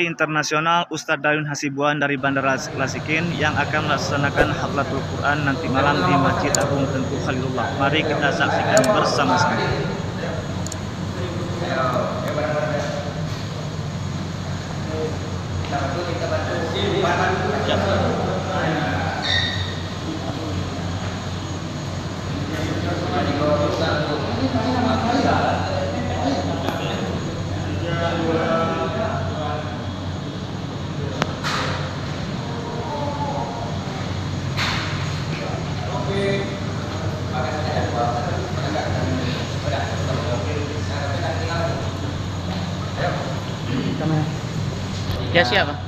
Internasional Ustadz Dayun Hasibuan dari Bandara Lasikin yang akan melaksanakan Haflatul Quran nanti malam di Masjid Agung Tengku Khalilullah. Mari kita saksikan bersama-sama. Ya siapa?